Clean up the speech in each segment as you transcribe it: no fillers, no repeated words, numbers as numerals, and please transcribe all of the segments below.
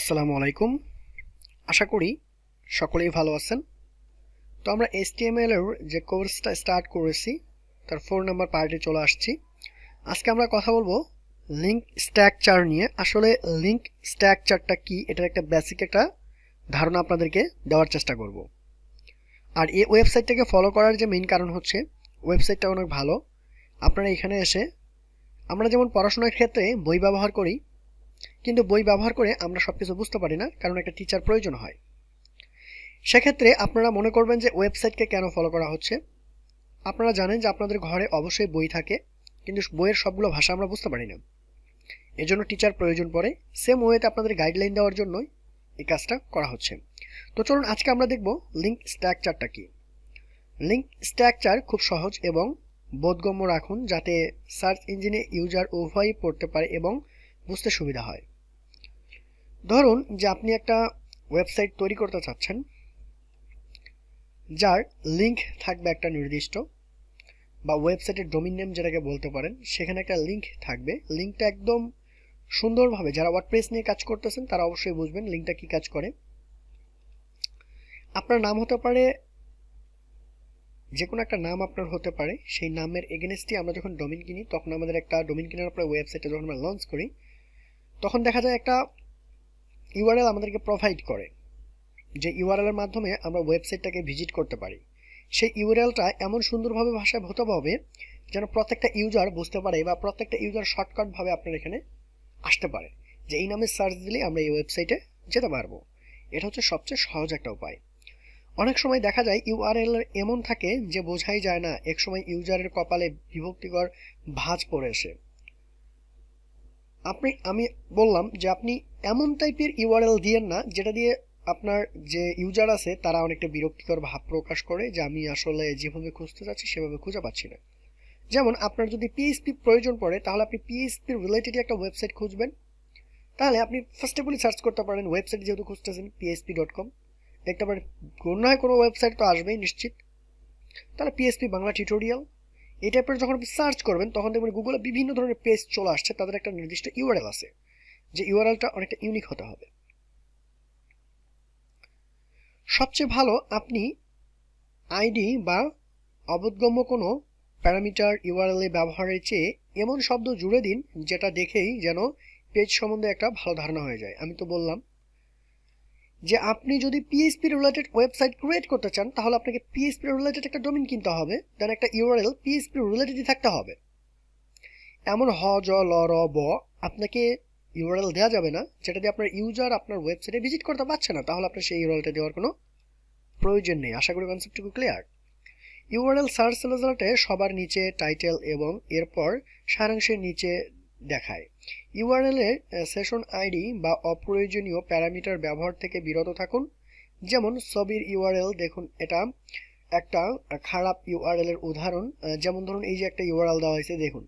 আসসালামু আলাইকুম। আশা করি সকলেই ভালো আছেন। তো আমরা HTML এর যে কোর্সটা স্টার্ট করেছি তার 4 নাম্বার পার্টে চলে আসছি। আজকে আমরা কথা বলবো লিংক স্ট্রাকচার নিয়ে। আসলে লিংক স্ট্রাকচারটা কি, এটার একটা বেসিক একটা ধারণা আপনাদেরকে দেওয়ার চেষ্টা করব। আর এই ওয়েবসাইটটাকে ফলো করার যে মেইন কারণ হচ্ছে ওয়েবসাইটটা অনেক ভালো। আপনারা এখানে এসে, আমরা যেমন পড়াশোনার ক্ষেত্রে বই ব্যবহার করি, কিন্তু বই ব্যবহার করে আমরা সবকিছু বুঝতে পারি না, কারণ একটা টিচার প্রয়োজন হয়। সেক্ষেত্রে আপনারা মনে করবেন যে ওয়েবসাইটকে কেন ফলো করা হচ্ছে। আপনারা জানেন যে আপনাদের ঘরে অবশ্যই বই থাকে, কিন্তু বইয়ের সবগুলো ভাষা আমরা বুঝতে পারি না, এজন্য টিচার প্রয়োজন পড়ে। সেম ওয়েতে আপনাদের গাইডলাইন দেওয়ার জন্যই এই কাজটা করা হচ্ছে। তো চলুন আজকে আমরা দেখব লিঙ্ক স্ট্রাকচারটা কি। লিঙ্ক স্ট্রাকচার খুব সহজ এবং বোধগম্য রাখুন, যাতে সার্চ ইঞ্জিনে ইউজার উভয়ই পড়তে পারে এবং বুঝতে সুবিধা হয়। ধরুন যে আপনি একটা ওয়েবসাইট তৈরি করতে চাচ্ছেন, যার লিঙ্ক থাকবে একটা নির্দিষ্ট, বা ওয়েবসাইটের ডোমেইন নেম যেটাকে বলতে পারেন, সেখানে একটা লিঙ্ক থাকবে। লিঙ্কটা একদম সুন্দরভাবে, যারা ওয়ার্ডপ্রেস নিয়ে কাজ করতেছেন তারা অবশ্যই বুঝবেন লিঙ্কটা কি কাজ করে। আপনার নাম হতে পারে, যে কোনো একটা নাম আপনার হতে পারে। সেই নামের এগেনস্টে আমরা যখন ডোমেইন কিনি, তখন আমাদের একটা ডোমেইন কেনার পরে ওয়েবসাইটে যখন আমরা লঞ্চ করি, তখন দেখা যায় একটা ইউআরএল আমাদেরকে প্রোভাইড করে, যে ইউআরএল এর মাধ্যমে আমরা ওয়েবসাইটটাকে ভিজিট করতে পারি। সেই ইউআরএলটা এমন সুন্দরভাবে ভাষায় হতে হবে যেন প্রত্যেকটা ইউজার বুঝতে পারে, বা প্রত্যেকটা ইউজার শর্টকাটভাবে আপনার এখানে আসতে পারে, যে এই নামে সার্চ দিলে আমরা এই ওয়েবসাইটে যেতে পারবো। এটা হচ্ছে সবচেয়ে সহজ একটা উপায়। অনেক সময় দেখা যায় ইউআরএল এমন থাকে যে বোঝাই যায় না, এক সময় ইউজারের কপালে বিভক্তিকর ভাঁজ পড়ে আসে। আমি বললাম যে আপনি এমন টাইপের ইউআরএল দিয়েন না যেটা দিয়ে আপনার যে ইউজার আছে তারা অনেকটা বিরক্তিকর ভাব প্রকাশ করে, যে আমি আসলে যেভাবে খুঁজতে যাচ্ছি সেভাবে খুঁজে পাচ্ছি না। যেমন আপনার যদি পিএইচপি প্রয়োজন পড়ে, তাহলে আপনি পিএইচপি রিলেটেড একটা ওয়েবসাইট খুঁজবেন। তাহলে আপনি ফার্স্ট অফ অল সার্চ করতে পারেন, ওয়েবসাইট যেহেতু খুঁজতেছেন php.com, দেখতে পারেন কোনো না কোনো ওয়েবসাইট তো আসবেই নিশ্চিত। তাহলে পিএইচপি বাংলা টিউটোরিয়াল এই টাইপের যখন আপনি সার্চ করবেন, তখন দেখবেন গুগলে বিভিন্ন ধরনের পেজ চলে আসছে, তাদের একটা নির্দিষ্ট ইউআরএল আছে, যে ইউআরএলটা অনেকটা ইউনিক হতে হবে। সবচেয়ে ভালো আপনি আইডি বা অবোধগম্য কোনো প্যারামিটার ইউআরএল ব্যবহারের চেয়ে এমন শব্দ জুড়ে দিন যেটা দেখেই যেন পেজ সম্বন্ধে একটা ভালো ধারণা হয়ে যায়। আমি তো বললাম যে আপনি যদি পিএইচপি রিলেটেড ওয়েবসাইট ক্রিয়েট করতে চান, তাহলে আপনাকে পিএইচপি রিলেটেড একটা ডোমেইন কিনতে হবে, দেন একটা ইউআরএল পিএইচপি রিলেটেডই থাকতে হবে। এমন হ জ ল র ব আপনাকে ইউআরএল দেওয়া যাবে না যেটা দিয়ে আপনার ইউজার আপনার ওয়েবসাইটে ভিজিট করতে পারছে না, তাহলে আপনার সেই ইউআরএলটা দেওয়ার কোনো প্রয়োজন নেই। আশা করি কনসেপ্টটুকু ক্লিয়ার। ইউআরএল সার্চ রেজাল্টে সবার নিচে টাইটেল এবং এরপর সারাংশের নিচে দেখায়। ইউআরএল এর সেশন আইডি বা অপ্রয়োজনীয় প্যারামিটার ব্যবহার থেকে বিরত থাকুন। যেমন ছবির ইউআরএল দেখুন, এটা একটা খারাপ ইউআরএল এর উদাহরণ। যেমন ধরুন এই যে একটা ইউআরএল দেওয়া হয়েছে, দেখুন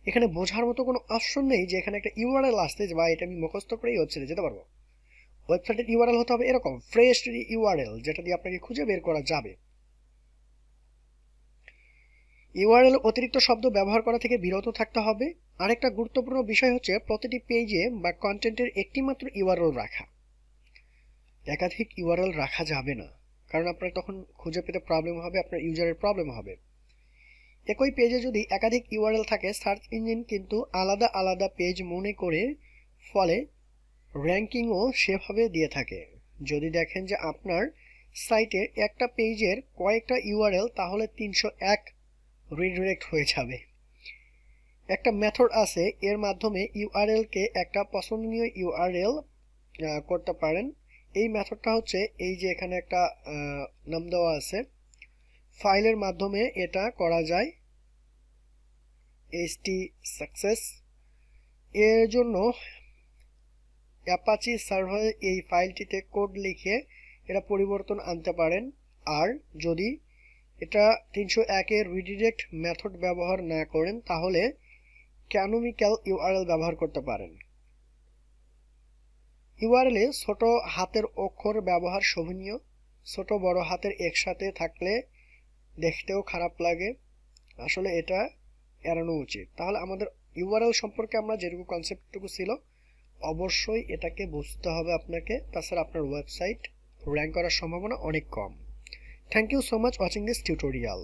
এখানে বোঝার মতো কোনো অপশন নেই যে এখানে একটা ইউআরএল আসছে বা এটা আমি মুখস্থ করে এই ওয়েবসাইটে যেতে পারবো। ওয়েবসাইটের ইউআরএল হতে হবে এরকম ফ্রেশ ইউআরএল, যেটা দিয়ে আপনাকে খুঁজে বের করা যাবে। ইউআরএল অতিরিক্ত শব্দ ব্যবহার করা থেকে বিরত থাকতে হবে। আরেকটা গুরুত্বপূর্ণ বিষয় হচ্ছে প্রতিটি পেজে বা কন্টেন্টের একটি মাত্র ইউআরএল রাখা। একাধিক ইউআরএল রাখা যাবে না, কারণ আপনার তখন খুঁজে পেতে প্রবলেম হবে, আপনার ইউজারের প্রবলেম হবে। একই পেজে যদি একাধিক ইউআরএল থাকে, সার্চ ইঞ্জিন কিন্তু আলাদা আলাদা পেজ মনে করে, ফলে র্যাঙ্কিংও সেভাবে দিয়ে থাকে। যদি দেখেন যে আপনার সাইটে একটা পেজের কয়েকটা ইউআরএল, তাহলে 301 রিডিরেক্ট হয়ে যাবে। একটা মেথড আছে, এর মাধ্যমে ইউআরএলকে একটা পছন্দনীয় ইউআরএল করতে পারেন। এই মেথডটা হচ্ছে এই যে এখানে একটা নাম দেওয়া আছে, ফাইলের মাধ্যমে এটা করা যায়, ht সাকসেস। এর জন্য অ্যাপাচি সার্ভারে এই ফাইলটিতে কোড লিখে এটা পরিবর্তন আনতে পারেন। আর যদি এটা 301 এর রিডিরেক্ট মেথড ব্যবহার না করেন, তাহলে ক্যানোনিক্যাল ইউআরএল ব্যবহার করতে পারেন। ইউআরএল এ ছোট হাতের অক্ষর ব্যবহার শোভনীয়, ছোট বড় হাতের একসাথে থাকলে দেখতেও খারাপ লাগে, আসলে এটা এড়ানো উচিত। তাহলে আমাদের ইউআরএল সম্পর্কে আমরা যেটুকু কনসেপ্টটুকু ছিল অবশ্যই এটাকে বুঝতে হবে আপনাকে, তাছাড়া আপনার ওয়েবসাইট র্যাঙ্ক করার সম্ভাবনা অনেক কম। Thank you so much watching this tutorial.